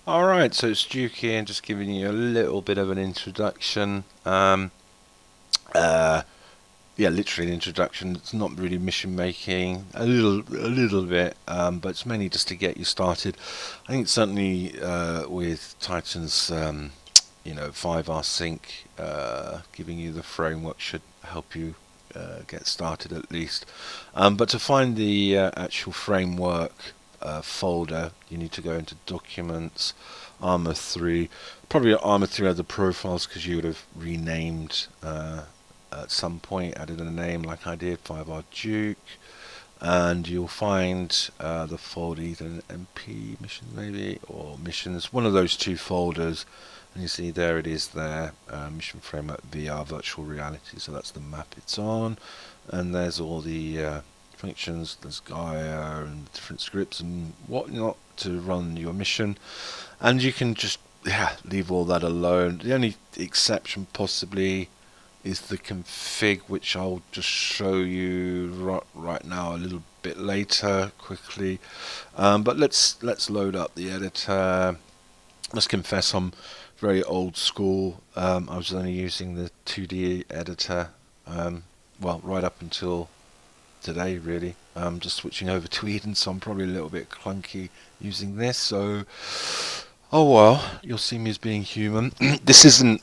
Alright, so it's Duke here, and just giving you a little bit of an introduction. Uh, yeah, literally an introduction. It's not really mission making, a little bit, but it's mainly just to get you started. I think certainly with Titan's, 5R sync, giving you the framework should help you get started at least. But to find the actual framework folder, you need to go into Documents, Armor 3. Probably Armor 3 had the profiles because you would have renamed at some point, added a name like I did, 5R Duke. And you'll find the folder, either an MP mission maybe, or missions, one of those two folders. And you see there it is there, Mission Framework VR Virtual Reality. So that's the map it's on. And there's all the functions, there's Gaia and different scripts and whatnot to run your mission. And you can just leave all that alone. The only exception possibly is the config, which I'll just show you right now a little bit later quickly. But let's load up the editor. Must confess I'm very old school. I was only using the 2D editor, right up until today really. I'm just switching over to Eden, so I'm probably a little bit clunky using this. So, oh well, you'll see me as being human. This isn't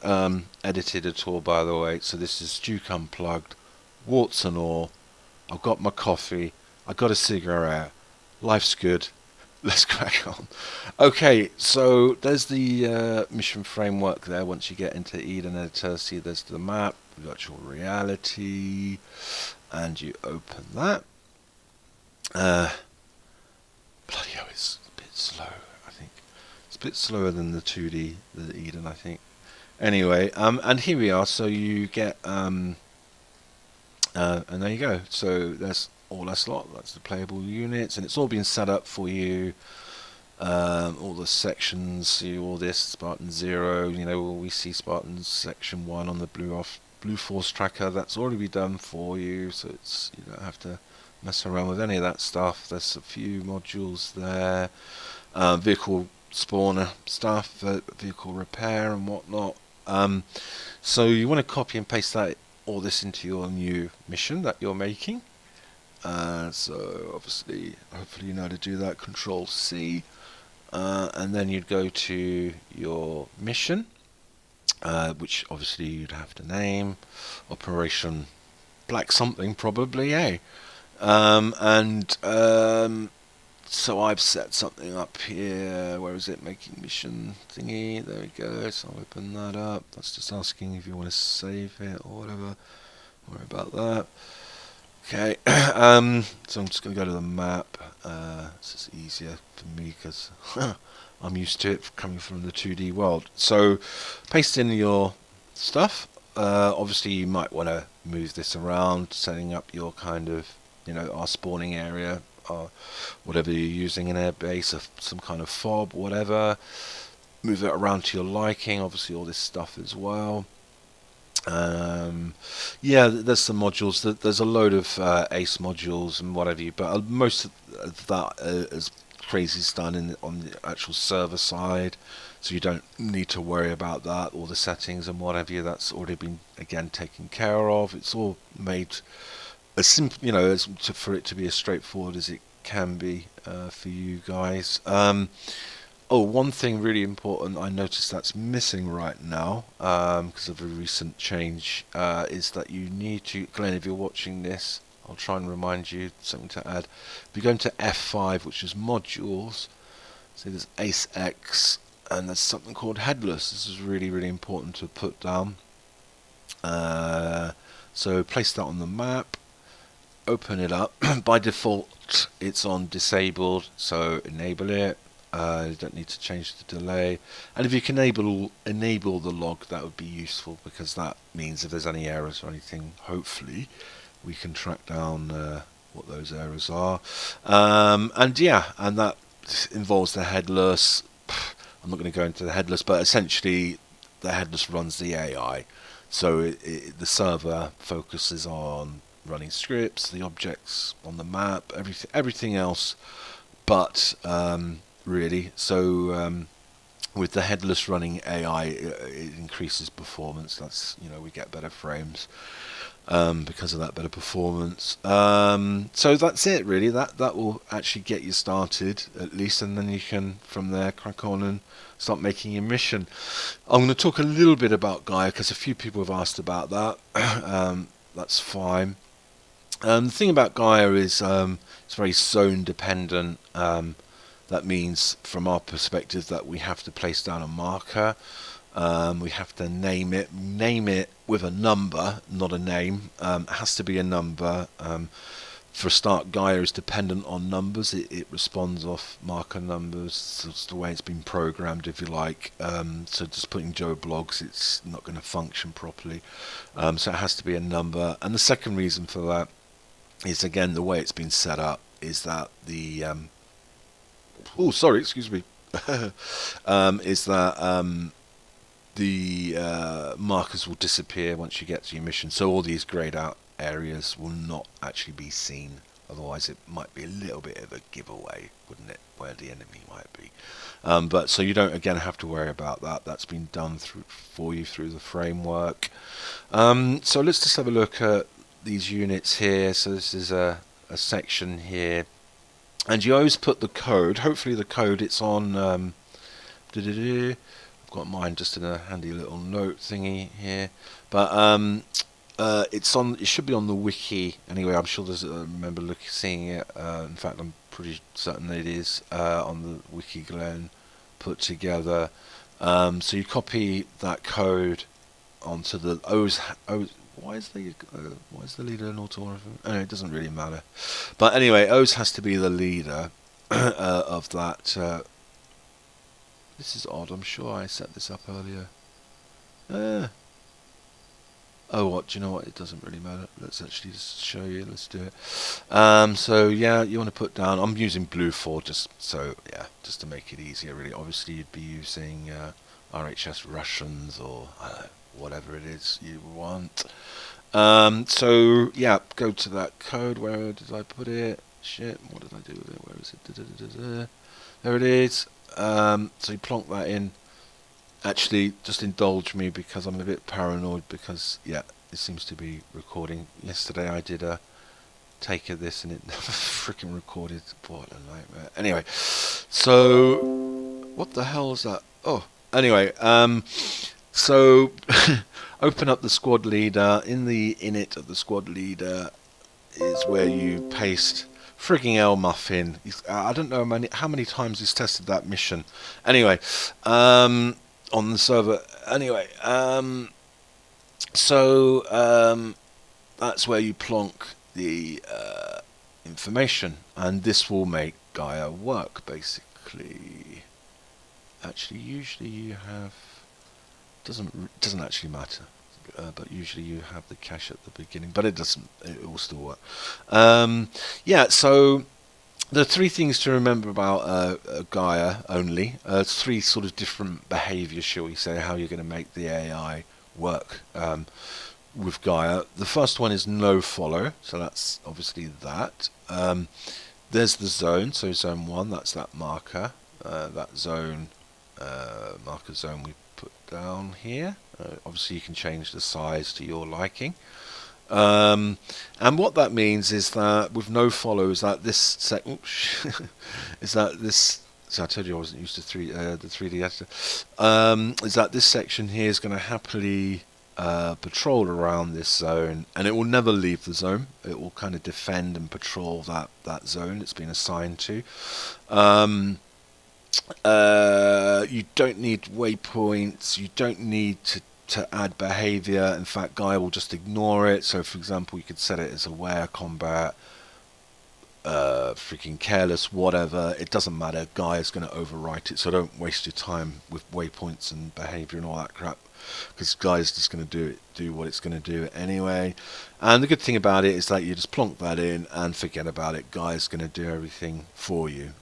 edited at all, by the way. So this is Duke Unplugged, warts and all. I've got my coffee. I got a cigarette. Life's good. Let's crack on. Okay, so there's the mission framework there. Once you get into Eden Editor, see there's the map, virtual reality, and you open that. Uh, Bloody hell, it's a bit slow, I think. It's a bit slower than the 2D, the Eden, I think. Anyway, and here we are. So you get, and there you go. So that's all that's lot. That's the playable units, and it's all been set up for you. All the sections, see all this Spartan 0. We see Spartan section 1 on the Blue Force tracker. That's already been done for you, so you don't have to mess around with any of that stuff. There's a few modules there, vehicle spawner stuff, vehicle repair and whatnot. So you want to copy and paste all this into your new mission that you're making. So obviously, hopefully you know how to do that. Control C, and then you'd go to your mission, which obviously you'd have to name Operation Black something, probably, eh? And So I've set something up here. Where is it? Making mission thingy. There we go. So I'll open that up. That's just asking if you want to save it or whatever. Don't worry about that. Okay. So I'm just going to go to the map. This is easier for me because I'm used to it coming from the 2D world. So paste in your stuff. Obviously, you might want to move this around, setting up your kind of, our spawning area, or whatever you're using in airbase, some kind of fob, whatever. Move it around to your liking. Obviously, all this stuff as well. There's some modules. There's a load of ACE modules and whatever. But most of that is crazy done on the actual server side, so you don't need to worry about that. All the settings and whatever, that's already been again taken care of. It's all made as simple, for it to be as straightforward as it can be for you guys. One thing really important I noticed that's missing right now because of a recent change is that you need to, Glenn, if you're watching this, I'll try and remind you something to add. If you go into F5, which is modules, so there's Ace X, and there's something called headless. This is really, really important to put down. So place that on the map, open it up. By default, it's on disabled, so enable it. You don't need to change the delay, and if you can enable the log, that would be useful because that means if there's any errors or anything, hopefully we can track down what those errors are. And that involves the headless. I'm not going to go into the headless, but essentially the headless runs the AI, so the server focuses on running scripts, the objects on the map, everything else, but really. So with the headless running AI, it increases performance. That's, we get better frames because of that better performance. So that's it really. That will actually get you started at least, and then you can from there crack on and start making your mission. I'm going to talk a little bit about Gaia because a few people have asked about that. That's fine. The thing about Gaia is it's very zone dependent. That means, from our perspective, that we have to place down a marker. We have to name it with a number, not a name. It has to be a number. For a start, Gaia is dependent on numbers. It responds off marker numbers. That's the way it's been programmed, if you like. So just putting Joe Bloggs, it's not going to function properly. So it has to be a number. And the second reason for that is, again, the way it's been set up is that the excuse me, is that the markers will disappear once you get to your mission. So all these grayed out areas will not actually be seen. Otherwise, it might be a little bit of a giveaway, wouldn't it, where the enemy might be. But so you don't again have to worry about that. That's been done for you through the framework. So let's just have a look at these units here. So this is a section here, and you always put the code. Hopefully the code, it's on I've got mine just in a handy little note thingy here, but it should be on the wiki anyway. I'm sure there's I remember seeing it. In fact, I'm pretty certain it is on the wiki Glenn put together. So you copy that code onto the O's. Why is the leader an automorphism? Oh, it doesn't really matter. But anyway, O's has to be the leader of that. This is odd. I'm sure I set this up earlier. Oh, what? Do you know what? It doesn't really matter. Let's actually just show you. Let's do it. So yeah, you want to put down. I'm using Blue 4 just to make it easier. Really, obviously you'd be using RHS Russians or whatever it is you want. So yeah, go to that code. Where did I put it? Shit, what did I do with it? Where is it? There it is. So you plonk that in. Actually, just indulge me because I'm a bit paranoid because it seems to be recording. Yesterday I did a take of this and it freaking recorded. What a nightmare. Anyway, so what the hell is that? Oh, anyway, so open up the squad leader. In the init of the squad leader is where you paste frigging L Muffin. I don't know how many times he's tested that mission. Anyway, on the server. Anyway, so that's where you plonk the information, and this will make Gaia work basically. Actually, usually you have doesn't actually matter, but usually you have the cache at the beginning, but it will still work. So the three things to remember about Gaia only. Three sort of different behaviours, shall we say, how you're going to make the AI work with Gaia. The first one is no follow, so that's obviously that. There's the zone, so zone 1, that's that marker. That zone, marker zone we put down here. Obviously you can change the size to your liking. And what that means is that with no follow is that this so I told you I wasn't used to the 3D editor. Is that this section here is going to happily patrol around this zone, and it will never leave the zone. It will kind of defend and patrol that zone it's been assigned to. You don't need waypoints. You don't need to add behavior. In fact, Gaia will just ignore it. So for example, you could set it as aware combat, freaking careless, whatever. It doesn't matter. Gaia's going to overwrite it. So don't waste your time with waypoints and behavior and all that crap, because Gaia's just going to do what it's going to do anyway. And the good thing about it is that you just plonk that in and forget about it. Gaia's going to do everything for you.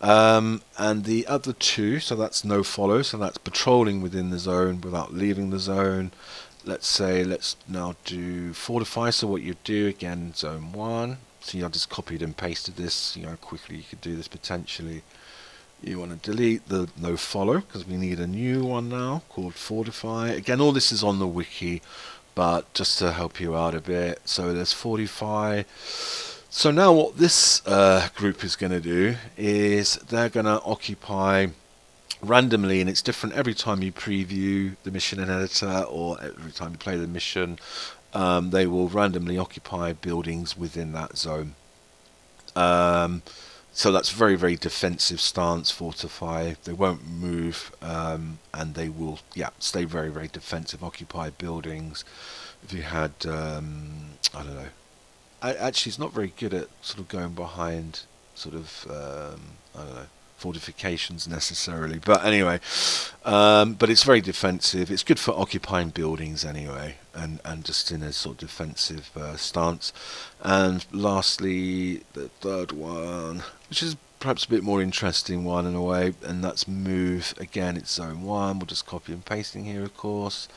And the other two, so that's no follow, so that's patrolling within the zone without leaving the zone. Let's now do fortify. So what you do, again, zone 1. See, I just copied and pasted this. You know how quickly you could do this potentially. You want to delete the no follow because we need a new one now called Fortify. Again, all this is on the wiki, but just to help you out a bit. So there's Fortify. So now what this group is going to do is they're going to occupy randomly, and it's different every time you preview the mission in editor or every time you play the mission. They will randomly occupy buildings within that zone. So that's very, very defensive stance, Fortify. They won't move, and they will, stay very, very defensive, occupy buildings. If you had, I don't know. Actually, it's not very good at sort of going behind sort of, I don't know, fortifications necessarily. But anyway, but it's very defensive. It's good for occupying buildings anyway, and just in a sort of defensive stance. And lastly, the third one, which is perhaps a bit more interesting one in a way, and that's move. Again, it's zone 1. We'll just copy and pasting here, of course.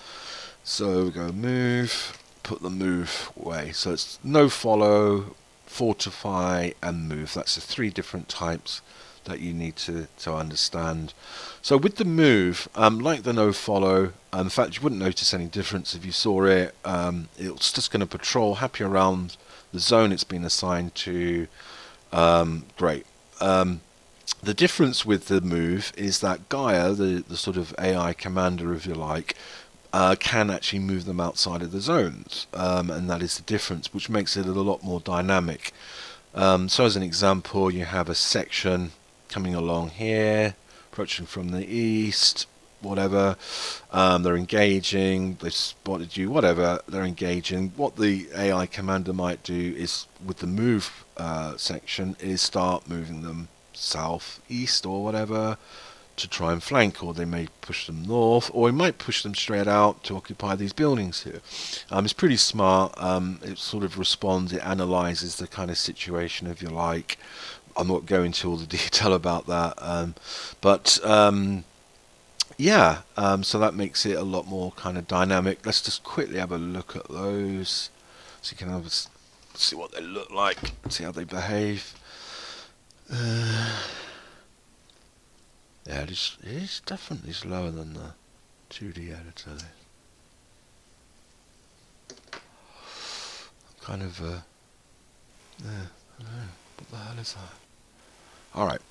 So we go move, put the move away. So it's no follow, fortify, and move. That's the 3 different types that you need to understand. So with the move, like the no follow, in fact you wouldn't notice any difference if you saw it. It's just going to patrol happy around the zone it's been assigned to. Great. The difference with the move is that Gaia, the sort of AI commander, if you like, can actually move them outside of the zones, and that is the difference, which makes it a lot more dynamic. So as an example, you have a section coming along here, approaching from the east, whatever. They're engaging, they've spotted you, whatever, they're engaging. What the AI commander might do is, with the move section, is start moving them south, east, or whatever, to try and flank, or they may push them north, or it might push them straight out to occupy these buildings here. It's pretty smart. It sort of responds, it analyzes the kind of situation, if you like. I'm not going into all the detail about that, so that makes it a lot more kind of dynamic. Let's just quickly have a look at those, so you can see what they look like, see how they behave. Yeah, it is definitely slower than the 2D editor. Kind of, I don't know, what the hell is that? Alright,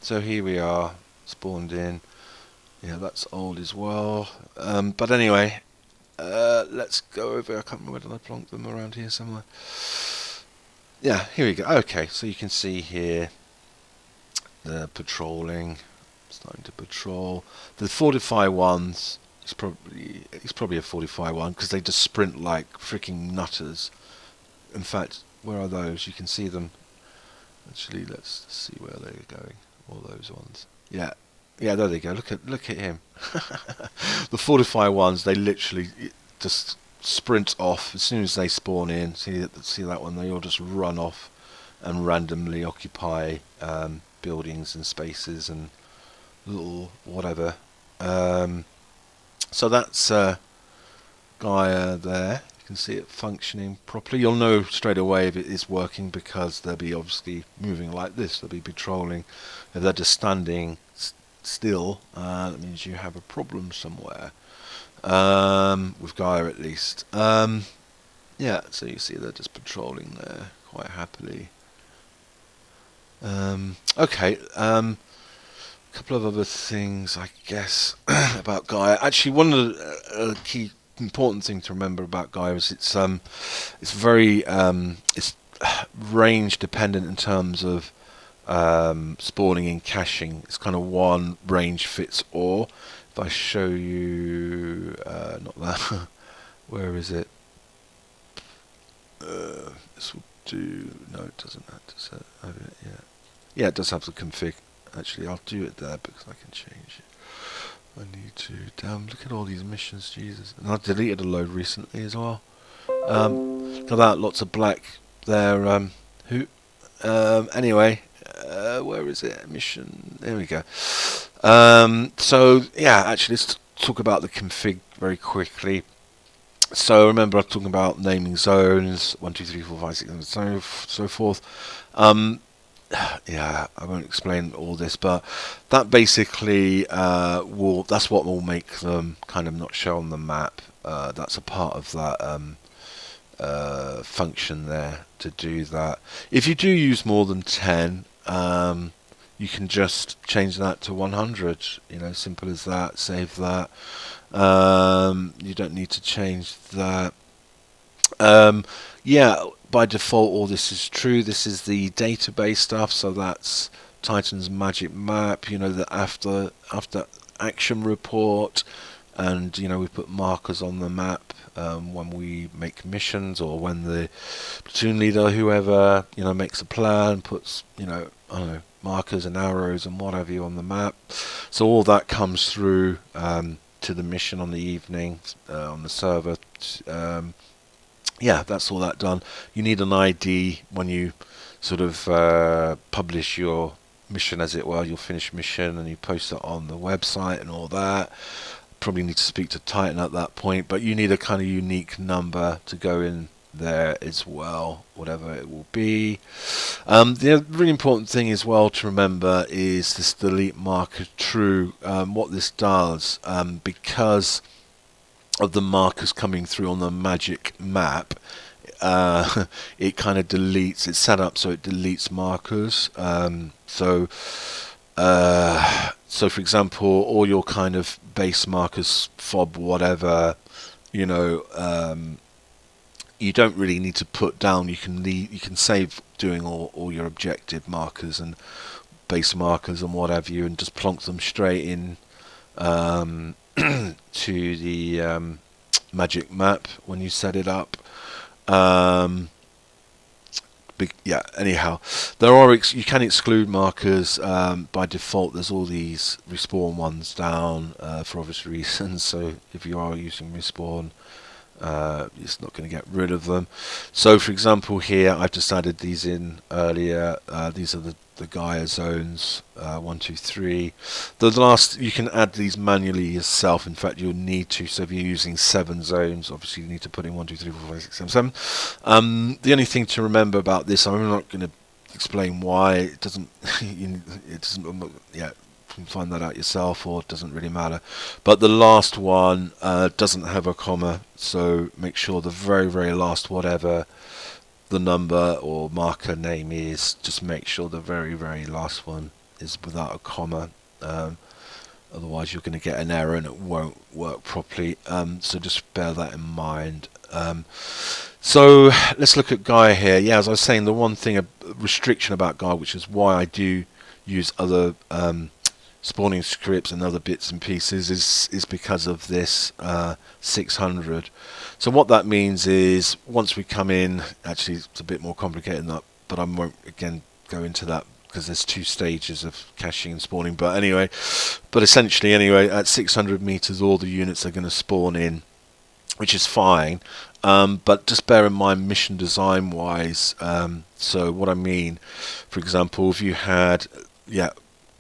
so here we are, spawned in. Yeah, that's old as well. But anyway, let's go over, I can't remember, where did I plonk them around here somewhere? Yeah, here we go. Okay, so you can see here, they're patrolling, starting to patrol. The Fortify ones, it's probably a Fortify one, because they just sprint like freaking nutters. In fact, where are those? You can see them. Actually, let's see where they're going. All those ones. Yeah, there they go. Look at him. The Fortify ones, they literally just sprint off as soon as they spawn in. See that one? They all just run off and randomly occupy buildings and spaces and little whatever. So that's Gaia there. You can see it functioning properly. You'll know straight away if it is working, because they'll be obviously moving like this. They'll be patrolling. If they're just standing still, that means you have a problem somewhere. With Gaia at least. Yeah, so you see they're just patrolling there quite happily. Okay, a couple of other things, I guess, about Gaia. Actually, one of the key important thing to remember about Gaia is it's very it's range dependent in terms of spawning and caching. It's kind of one range fits all. If I show you, not that, where is it? This will do. No, it doesn't. Does it have it? Yeah, it does have the config. Actually, I'll do it there because I can change it. I need to. Damn! Look at all these missions, Jesus! And I deleted a load recently as well. Look at that, lots of black there. Anyway, where is it? Mission. There we go. So yeah, actually, let's talk about the config very quickly. So remember, I was talking about naming zones, 1, 2, 3, 4, 5, 6, 7, so forth. yeah, I won't explain all this, but that basically that's what will make them kind of not show on the map. That's a part of that function there to do that. If you do use more than 10, you can just change that to 100. You know, simple as that. Save that. You don't need to change that. Yeah, by default, all this is true. This is the database stuff, so that's Titan's magic map. You know, the after action report, and you know we put markers on the map when we make missions, or when the platoon leader, whoever, you know, makes a plan, puts, you know, I don't know, markers and arrows and whatever you on the map. So all that comes through to the mission on the evening on the server. Yeah, that's all that done. You need an ID when you sort of publish your mission, as it were, your finished mission, and you post it on the website and all that. Probably need to speak to Titan at that point, but you need a kind of unique number to go in there as well, whatever it will be. The really important thing as well to remember is this delete marker true. What this does, because of the markers coming through on the magic map, it kind of deletes. It's set up so it deletes markers. So for example, all your kind of base markers, fob, whatever, you know, you don't really need to put down. You can save doing all your objective markers and base markers and what have you, and just plonk them straight in to the magic map when you set it up. Yeah, anyhow, there are you can exclude markers by default. There's all these respawn ones down for obvious reasons, so if you are using respawn, it's not going to get rid of them. So for example here, I've just added these in earlier. These are the Gaia zones, 1, 2, 3. The last, you can add these manually yourself. In fact, you'll need to. So if you're using 7 zones, obviously you need to put in 1, 2, 3, 4, 5, 6, 7, 7. The only thing to remember about this, I'm not going to explain why it doesn't. It doesn't. Yeah, you can find that out yourself, or it doesn't really matter. But the last one doesn't have a comma, so make sure the very, very last, whatever the number or marker name is, just make sure the very, very last one is without a comma. Otherwise you're going to get an error and it won't work properly. So just bear that in mind. So let's look at Gaia here. Yeah, as I was saying, the one thing, a restriction about Gaia, which is why I do use other spawning scripts and other bits and pieces, is because of this 600. So what that means is, once we come in, actually it's a bit more complicated than that, but I won't again go into that because there's 2 stages of caching and spawning. But anyway, essentially anyway, at 600 meters all the units are going to spawn in, which is fine. But just bear in mind mission design wise. So what I mean, for example, if you had, yeah,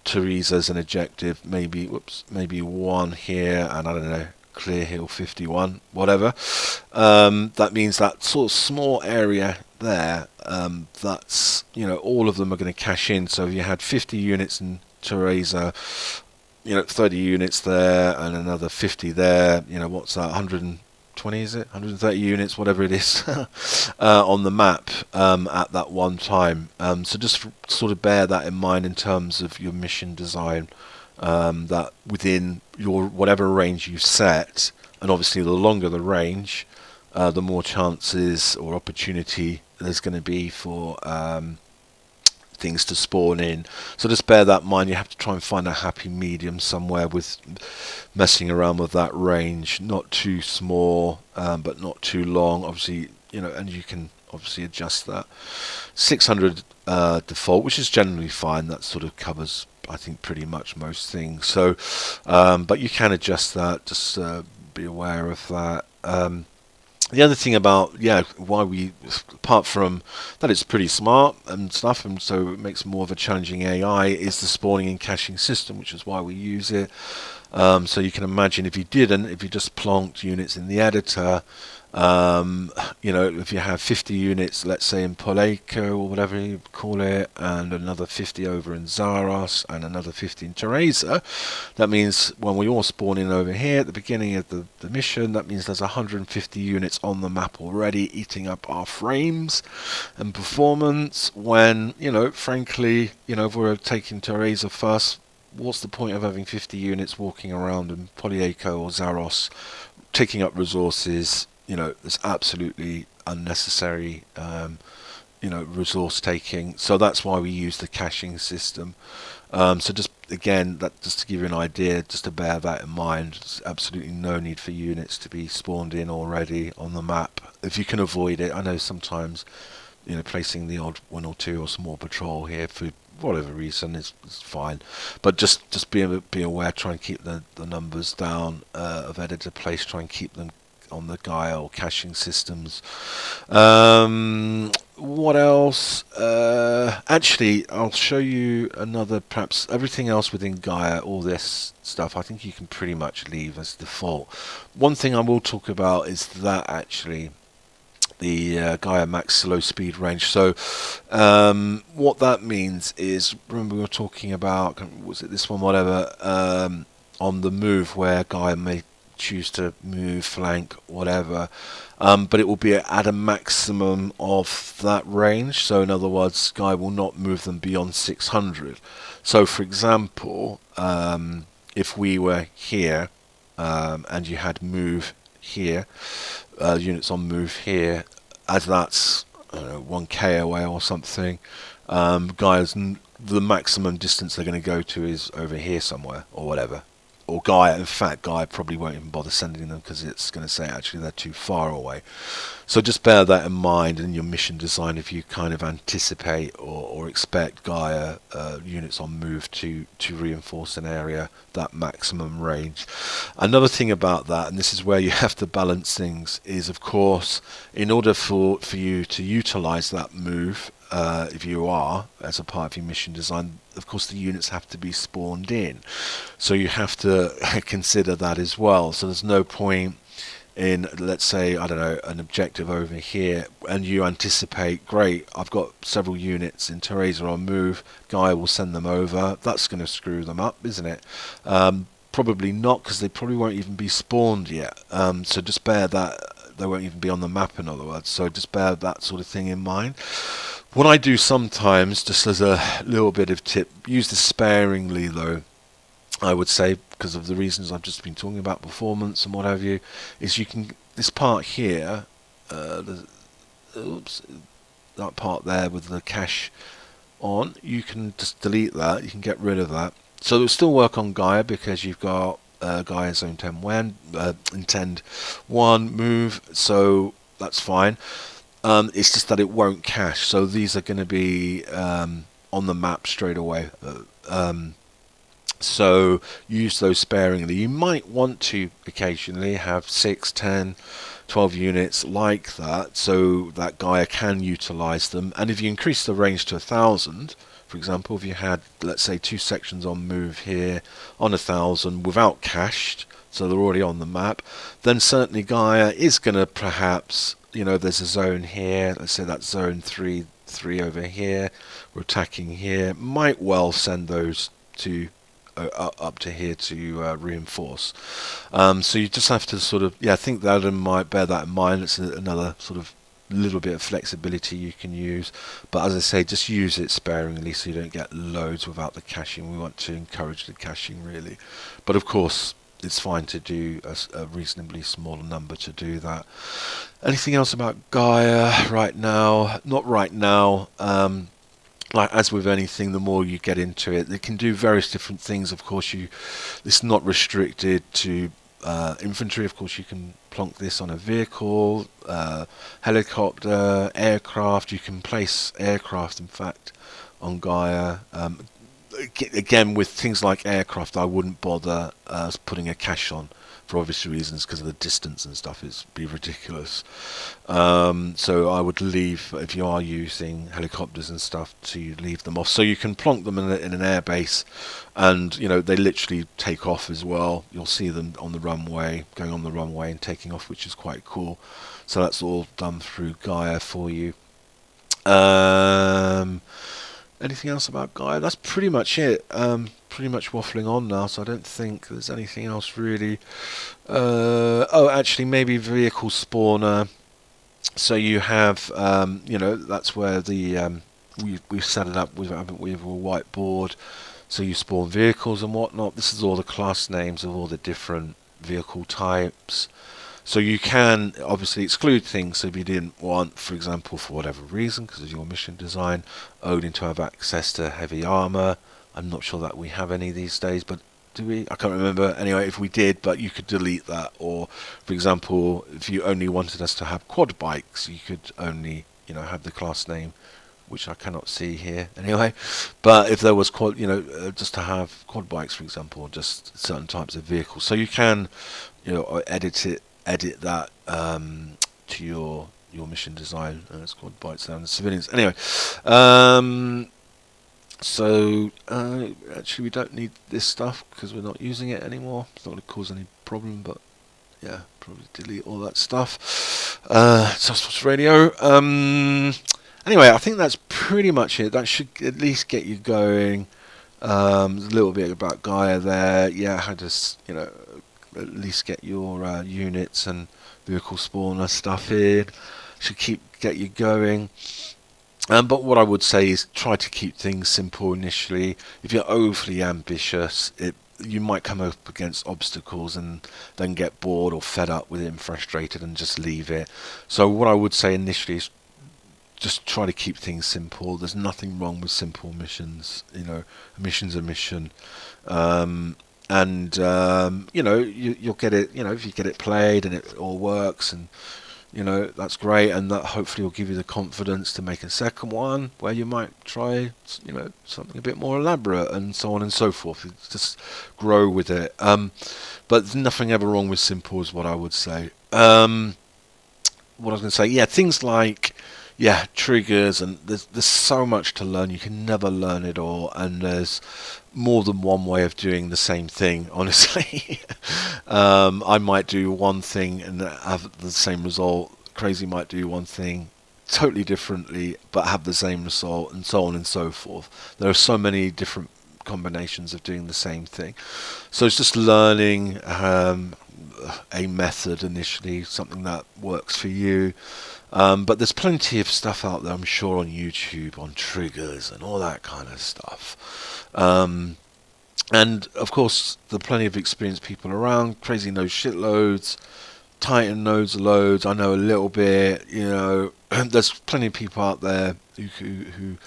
Teresa as an objective, maybe 1 here, and I don't know, Clear Hill 51, whatever. That means that sort of small area there, that's, you know, all of them are going to cache in. So if you had 50 units in Teresa, you know, 30 units there and another 50 there, you know, what's that, 120, is it? 130 units, whatever it is, on the map at that one time. So just sort of bear that in mind in terms of your mission design, that within your whatever range you set, and obviously the longer the range, the more chances or opportunity there's going to be for things to spawn in. So just bear that in mind. You have to try and find a happy medium somewhere with messing around with that range. Not too small, but not too long. Obviously, you know, and you can obviously adjust that. 600 default, which is generally fine. That sort of covers, I think, pretty much most things. So, but you can adjust that. Just be aware of that. The other thing about, yeah, why we, apart from that it's pretty smart and stuff, and so it makes more of a challenging AI, is the spawning and caching system, which is why we use it. So you can imagine if you didn't, if you just plonked units in the editor, You know, if you have 50 units, let's say in Poleiko or whatever you call it, and another 50 over in Zaros, and another 50 in Teresa, that means when we all spawn in over here at the beginning of the mission, that means there's 150 units on the map already, eating up our frames and performance. When, you know, frankly, you know, if we're taking Teresa first, what's the point of having 50 units walking around in Poleiko or Zaros, taking up resources? You know, it's absolutely unnecessary, you know, resource taking. So that's why we use the caching system. So just again, that just to give you an idea, just to bear that in mind, there's absolutely no need for units to be spawned in already on the map if you can avoid it. I know sometimes, you know, placing the odd one or two or small patrol here for whatever reason is fine, but just be aware. Try and keep the numbers down of editor place. Try and keep them on the Gaia or caching systems. What else? Actually, I'll show you another, perhaps everything else within Gaia, all this stuff, I think you can pretty much leave as default. One thing I will talk about is that actually the Gaia Max slow speed range. So what that means is, remember we were talking about, was it this one, whatever, on the move where Gaia may choose to move, flank, whatever, but it will be at a maximum of that range. So in other words, Gaia will not move them beyond 600. So for example, if we were here and you had move here, units on move here, as that's, I don't know, 1k away or something, Gaia's the maximum distance they're going to go to is over here somewhere or whatever. Or Gaia, in fact, Gaia probably won't even bother sending them because it's going to say actually they're too far away. So just bear that in mind in your mission design if you kind of anticipate or expect Gaia units on move to reinforce an area, that maximum range. Another thing about that, and this is where you have to balance things, is of course in order for you to utilize that move, if you are, as a part of your mission design, of course the units have to be spawned in. So you have to consider that as well. So there's no point in, let's say, I don't know, an objective over here, and you anticipate, great, I've got several units in Teresa on move, Gaia will send them over. That's going to screw them up, isn't it? Probably not, because they probably won't even be spawned yet. So just bear that, they won't even be on the map, in other words. So just bear that sort of thing in mind. What I do sometimes, just as a little bit of tip, use this sparingly though, I would say, because of the reasons I've just been talking about, performance and what have you, is you can, this part here, oops, that part there with the cache on, you can just delete that, you can get rid of that. So it'll still work on Gaia because you've got Gaia Zone 10 intend 1 move, so that's fine. It's just that it won't cache, so these are going to be on the map straight away. So use those sparingly. You might want to occasionally have 6, 10, 12 units like that, so that Gaia can utilize them. And if you increase the range to 1,000, for example, if you had, let's say, 2 sections on move here on 1,000 without cached, so they're already on the map, then certainly Gaia is going to perhaps, you know, there's a zone here, let's say that's zone 3 over here, we're attacking here, might well send those to up to here to reinforce. So you just have to sort of, yeah, think that and might bear that in mind. It's another sort of little bit of flexibility you can use, but as I say, just use it sparingly so you don't get loads without the caching. We want to encourage the caching really, but of course it's fine to do a reasonably small number to do that. Anything else about Gaia right now? Not right now. Like as with anything, the more you get into it, it can do various different things. Of course, it's not restricted to infantry. Of course, you can plonk this on a vehicle, helicopter, aircraft. You can place aircraft, in fact, on Gaia. again, with things like aircraft, I wouldn't bother putting a cache on for obvious reasons because of the distance and stuff. It'd be ridiculous. So I would leave, if you are using helicopters and stuff, to leave them off. So you can plonk them in an airbase, and you know they literally take off as well. You'll see them on the runway, going on the runway and taking off, which is quite cool. So that's all done through Gaia for you. Anything else about Gaia? That's pretty much it. Pretty much waffling on now, so I don't think there's anything else really. Oh, actually, maybe vehicle spawner. So you have, you know, that's where the we've set it up with, haven't we, with a whiteboard. So you spawn vehicles and whatnot. This is all the class names of all the different vehicle types. So you can obviously exclude things. So if you didn't want, for example, for whatever reason, because of your mission design, Odin to have access to heavy armor. I'm not sure that we have any these days, but do we? I can't remember. Anyway, if we did, but you could delete that. Or, for example, if you only wanted us to have quad bikes, you could only, you know, have the class name, which I cannot see here anyway. But if there was quad, you know, just to have quad bikes, for example, or just certain types of vehicles, so you can, you know, edit that to your mission design. It's called Bytes Down the Civilians. Anyway, so actually we don't need this stuff because we're not using it anymore. It's not going to cause any problem, but yeah, probably delete all that stuff. Suspect Radio. Anyway, I think that's pretty much it. That should at least get you going. A little bit about Gaia there. Yeah, how does, you know, at least get your units and vehicle spawner stuff in. Should get you going. But what I would say is try to keep things simple initially. If you're overly ambitious, you might come up against obstacles and then get bored or fed up with it and frustrated and just leave it. So what I would say initially is just try to keep things simple. There's nothing wrong with simple missions. You know, a mission's a mission. You know, you'll get it. You know, if you get it played and it all works, and you know, that's great, and that hopefully will give you the confidence to make a second one where you might try, you know, something a bit more elaborate and so on and so forth. Just grow with it. But there's nothing ever wrong with simple, is what I would say. What I was going to say, yeah, things like, yeah, triggers, and there's so much to learn. You can never learn it all, and there's more than one way of doing the same thing, honestly. I might do one thing and have the same result. Crazy might do one thing totally differently but have the same result, and so on and so forth. There are so many different combinations of doing the same thing. So it's just learning a method initially, something that works for you. But there's plenty of stuff out there, I'm sure, on YouTube, on triggers and all that kind of stuff. And of course, there are plenty of experienced people around. Crazy knows shitloads. Titan knows loads. I know a little bit. You know, there's plenty of people out there who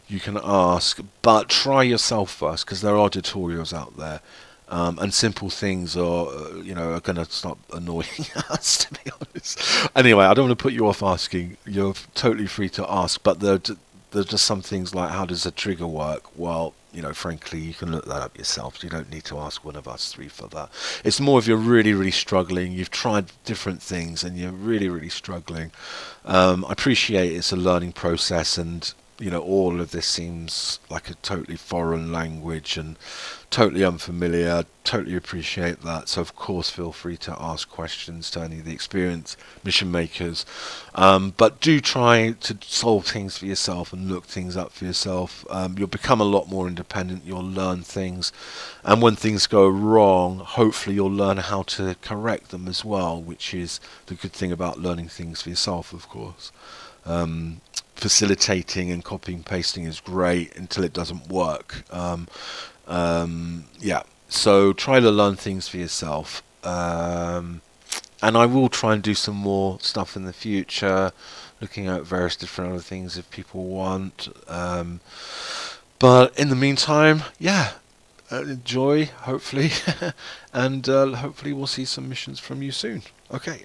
you can ask. But try yourself first, because there are tutorials out there. And simple things are going to start annoying us, to be honest. Anyway, I don't want to put you off asking. You're totally free to ask, but there's just some things like, how does a trigger work? Well, you know, frankly, you can look that up yourself. You don't need to ask one of us three for that. It's more if you're really, really struggling. You've tried different things and you're really, really struggling. I appreciate it's a learning process, and you know, all of this seems like a totally foreign language and totally unfamiliar. Totally appreciate that. So of course, feel free to ask questions to any of the experienced mission makers. But do try to solve things for yourself and look things up for yourself. You'll become a lot more independent. You'll learn things, and when things go wrong, hopefully you'll learn how to correct them as well, which is the good thing about learning things for yourself, of course. Facilitating and copying and pasting is great until it doesn't work. Yeah, so try to learn things for yourself. And I will try and do some more stuff in the future, looking at various different other things if people want. But in the meantime, yeah, enjoy, hopefully, and hopefully we'll see some missions from you soon. Okay.